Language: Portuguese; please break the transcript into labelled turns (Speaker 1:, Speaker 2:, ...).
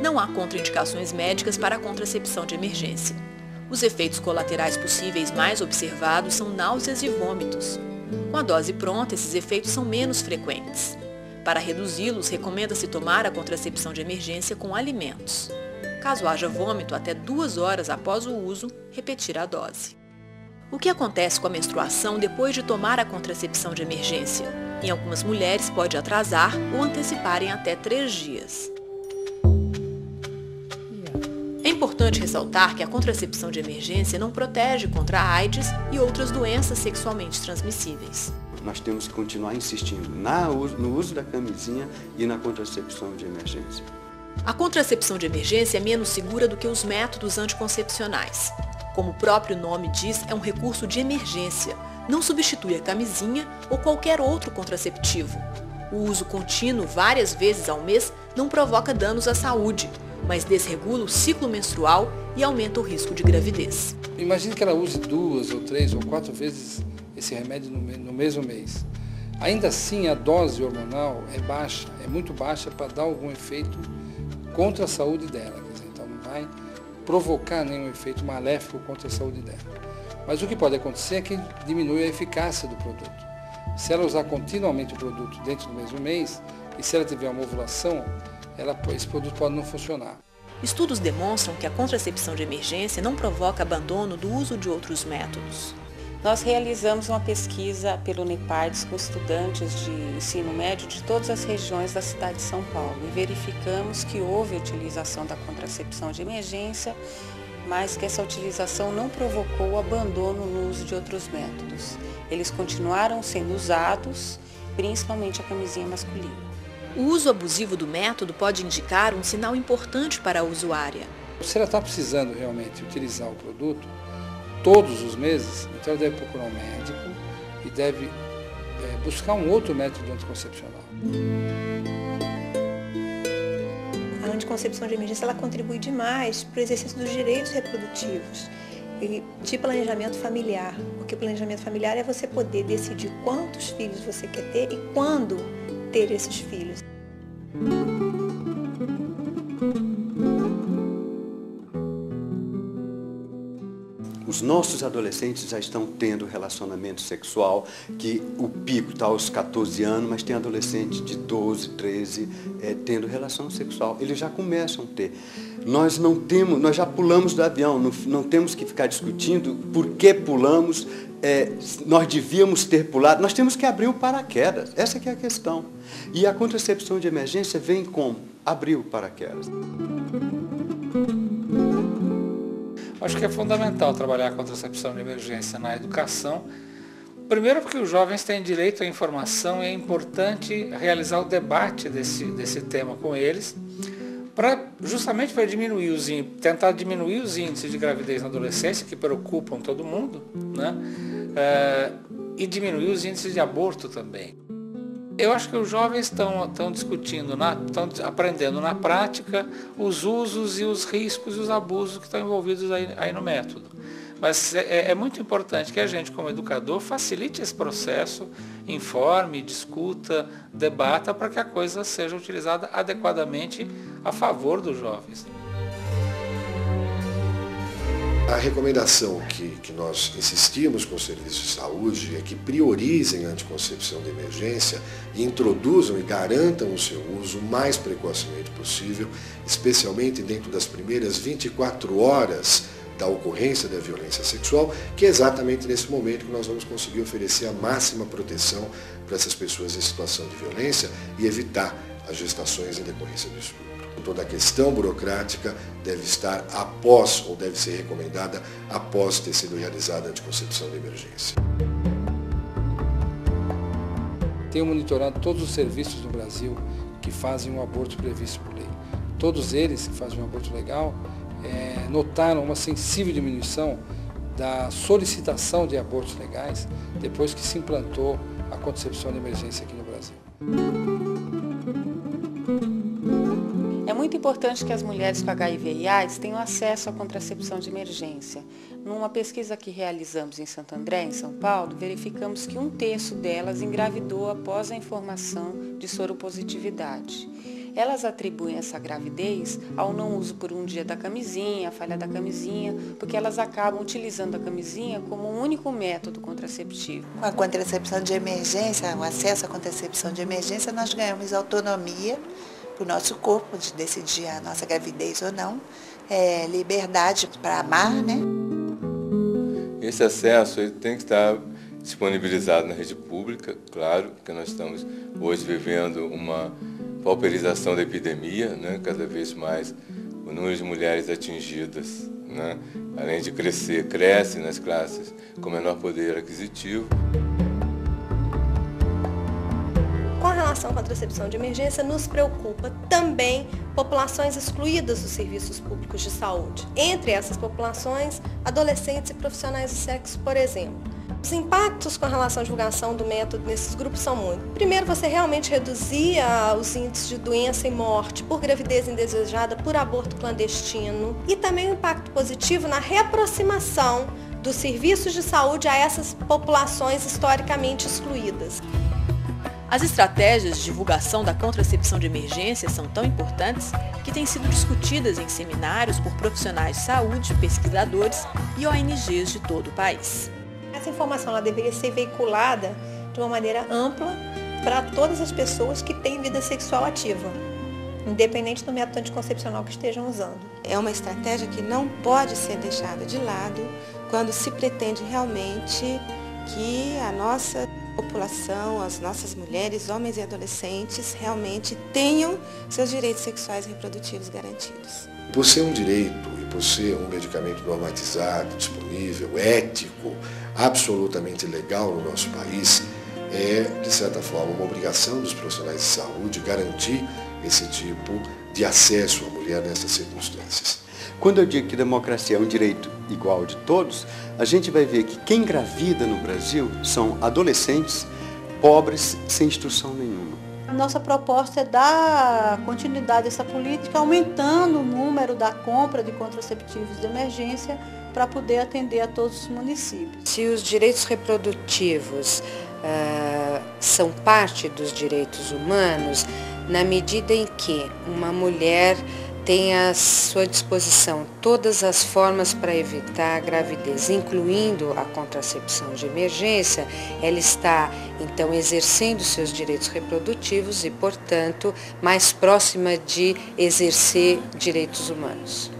Speaker 1: Não há contraindicações médicas para a contracepção de emergência. Os efeitos colaterais possíveis mais observados são náuseas e vômitos. Com a dose pronta, esses efeitos são menos frequentes. Para reduzi-los, recomenda-se tomar a contracepção de emergência com alimentos. Caso haja vômito, até 2 horas após o uso, repetir a dose. O que acontece com a menstruação depois de tomar a contracepção de emergência? Em algumas mulheres pode atrasar ou antecipar em até 3 dias. É importante ressaltar que a contracepção de emergência não protege contra a AIDS e outras doenças sexualmente transmissíveis.
Speaker 2: Nós temos que continuar insistindo no uso da camisinha e na contracepção de emergência.
Speaker 1: A contracepção de emergência é menos segura do que os métodos anticoncepcionais. Como o próprio nome diz, é um recurso de emergência. Não substitui a camisinha ou qualquer outro contraceptivo. O uso contínuo várias vezes ao mês não provoca danos à saúde, mas desregula o ciclo menstrual e aumenta o risco de gravidez.
Speaker 3: Imagine que ela use 2 ou 3 ou 4 vezes esse remédio no mesmo mês. Ainda assim, a dose hormonal é baixa, é muito baixa para dar algum efeito contra a saúde dela. Quer dizer, então não vai provocar nenhum efeito maléfico contra a saúde dela. Mas o que pode acontecer é que diminui a eficácia do produto. Se ela usar continuamente o produto dentro do mesmo mês, e se ela tiver uma ovulação, esse produto pode não funcionar.
Speaker 1: Estudos demonstram que a contracepção de emergência não provoca abandono do uso de outros métodos.
Speaker 4: Nós realizamos uma pesquisa pelo Unipartes com estudantes de ensino médio de todas as regiões da cidade de São Paulo e verificamos que houve utilização da contracepção de emergência, mas que essa utilização não provocou o abandono no uso de outros métodos. Eles continuaram sendo usados, principalmente a camisinha masculina.
Speaker 1: O uso abusivo do método pode indicar um sinal importante para a usuária.
Speaker 3: Se ela está precisando realmente utilizar o produto todos os meses, então ela deve procurar um médico e deve buscar um outro método anticoncepcional.
Speaker 5: A anticoncepção de emergência ela contribui demais para o exercício dos direitos reprodutivos e de planejamento familiar, porque o planejamento familiar é você poder decidir quantos filhos você quer ter e quando ter esses filhos.
Speaker 2: Os nossos adolescentes já estão tendo relacionamento sexual, que o pico está aos 14 anos, mas tem adolescente de 12, 13 tendo relação sexual. Eles já começam a ter. Nós já pulamos do avião, não temos que ficar discutindo por que pulamos, nós devíamos ter pulado, nós temos que abrir o paraquedas, essa que é a questão. E a contracepção de emergência vem como? Abrir o paraquedas.
Speaker 6: Acho que é fundamental trabalhar a contracepção de emergência na educação. Primeiro porque os jovens têm direito à informação e é importante realizar o debate desse tema com eles, justamente para tentar diminuir os índices de gravidez na adolescência, que preocupam todo mundo, né? E diminuir os índices de aborto também. Eu acho que os jovens estão discutindo, estão aprendendo na prática os usos e os riscos e os abusos que estão envolvidos aí no método. Mas é muito importante que a gente, como educador, facilite esse processo, informe, discuta, debata, para que a coisa seja utilizada adequadamente a favor dos jovens.
Speaker 7: A recomendação que nós insistimos com os serviços de saúde é que priorizem a anticoncepção de emergência e introduzam e garantam o seu uso o mais precocemente possível, especialmente dentro das primeiras 24 horas da ocorrência da violência sexual, que é exatamente nesse momento que nós vamos conseguir oferecer a máxima proteção para essas pessoas em situação de violência e evitar as gestações em decorrência do estupro. Toda a questão burocrática deve estar após, ou deve ser recomendada após ter sido realizada a anticoncepção de emergência.
Speaker 3: Tenho monitorado todos os serviços no Brasil que fazem um aborto previsto por lei. Todos eles que fazem um aborto legal notaram uma sensível diminuição da solicitação de abortos legais depois que se implantou a contracepção de emergência aqui no Brasil.
Speaker 4: É muito importante que as mulheres com HIV e AIDS tenham acesso à contracepção de emergência. Numa pesquisa que realizamos em Santo André, em São Paulo, verificamos que 1/3 delas engravidou após a informação de soropositividade. elas atribuem essa gravidez ao não uso por um dia da camisinha, a falha da camisinha, porque elas acabam utilizando a camisinha como um único método contraceptivo.
Speaker 8: Com a contracepção de emergência, o acesso à contracepção de emergência, nós ganhamos autonomia para o nosso corpo, de decidir a nossa gravidez ou não, liberdade para amar, né?
Speaker 9: Esse acesso ele tem que estar disponibilizado na rede pública, claro, porque nós estamos hoje vivendo uma pauperização da epidemia, né? Cada vez mais o número de mulheres atingidas, né? Além de crescer, cresce nas classes com menor poder aquisitivo.
Speaker 10: Com relação à contracepção de emergência, nos preocupa também populações excluídas dos serviços públicos de saúde. Entre essas populações, adolescentes e profissionais do sexo, por exemplo. Os impactos com relação à divulgação do método nesses grupos são muitos. Primeiro, você realmente reduzia os índices de doença e morte por gravidez indesejada, por aborto clandestino. E também um impacto positivo na reaproximação dos serviços de saúde a essas populações historicamente excluídas.
Speaker 1: As estratégias de divulgação da contracepção de emergência são tão importantes que têm sido discutidas em seminários por profissionais de saúde, pesquisadores e ONGs de todo o país.
Speaker 5: Essa informação ela deveria ser veiculada de uma maneira ampla para todas as pessoas que têm vida sexual ativa, independente do método anticoncepcional que estejam usando.
Speaker 11: É uma estratégia que não pode ser deixada de lado quando se pretende realmente que a nossa população, as nossas mulheres, homens e adolescentes realmente tenham seus direitos sexuais e reprodutivos garantidos.
Speaker 7: Por ser um direito e por ser um medicamento normatizado, disponível, ético, absolutamente legal no nosso país, é, de certa forma, uma obrigação dos profissionais de saúde garantir esse tipo de acesso à mulher nessas circunstâncias.
Speaker 2: Quando eu digo que democracia é um direito igual de todos, a gente vai ver que quem engravida no Brasil são adolescentes pobres sem instrução nenhuma.
Speaker 12: A nossa proposta é dar continuidade a essa política, aumentando o número da compra de contraceptivos de emergência para poder atender a todos os municípios.
Speaker 13: Se os direitos reprodutivos são parte dos direitos humanos, na medida em que uma mulher tem à sua disposição todas as formas para evitar a gravidez, incluindo a contracepção de emergência, ela está, então, exercendo seus direitos reprodutivos e, portanto, mais próxima de exercer direitos humanos.